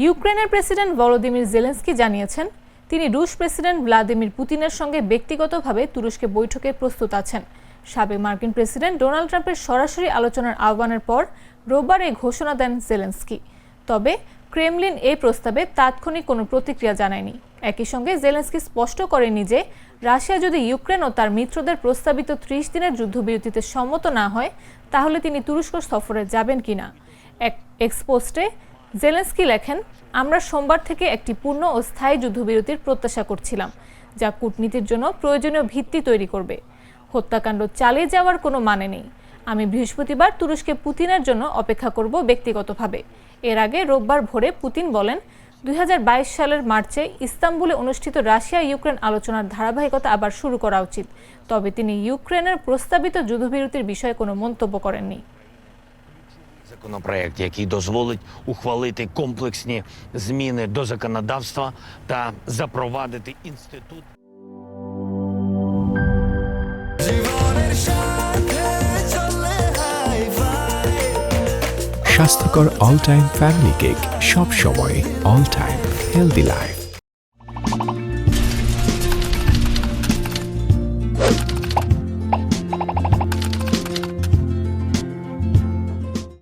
ইউক্রেনের president Volodymyr Zelensky জানিয়েছেন তিনি রুশ প্রেসিডেন্ট ভ্লাদিমির পুতিনের সঙ্গে ব্যক্তিগতভাবে তুরস্কে বৈঠকে প্রস্তুত আছেন। সাবেক মার্কিন প্রেসিডেন্ট ডোনাল্ড ট্রাম্পের সরাসরি আলোচনার আহ্বানের পর রোববার এই ঘোষণা দেন জেলেনস্কি। তবে ক্রেমলিন এই প্রস্তাবে তাৎক্ষণিক কোনো প্রতিক্রিয়া জানায়নি। একই সঙ্গে জেলেনস্কি স্পষ্ট করেনি যে রাশিয়া যদি ইউক্রেন ও তার মিত্রদের প্রস্তাবিত 30 দিনের যুদ্ধবিরতিতে সম্মত না হয় তাহলে তিনি তুরস্ক সফরে যাবেন কিনা। এক এক্সপোস্টে জেলেনস্কি লেখেন, আমরা সোমবার থেকে একটি পূর্ণ ও স্থায়ী যুদ্ধবিরতির প্রত্যাশা করছিলাম, যা কূটনীতির জন্য প্রয়োজনীয় ভিত্তি তৈরি করবে। হত্যাকাণ্ড চালিয়ে যাওয়ার কোনো মানে নেই। আমি বৃহস্পতিবার তুরস্কে পুতিনের জন্য অপেক্ষা করব ব্যক্তিগতভাবে। এর আগে রোববার ভোরে পুতিন বলেন 2022 সালের মার্চে ইস্তাম্বুলে অনুষ্ঠিত রাশিয়া ইউক্রেন আলোচনার ধারাবাহিকতা আবার শুরু করা উচিত। তবে তিনি ইউক্রেনের প্রস্তাবিত যুদ্ধবিরতির বিষয়ে কোনো মন্তব্য করেননি। Законопроект, який дозволить ухвалити комплексні зміни до законодавства та запровадити інститут. স্বাস্থ্যকর অল টাইম ফ্যামিলি কেক, সব সময় অল টাইম হেলদি লাইফ।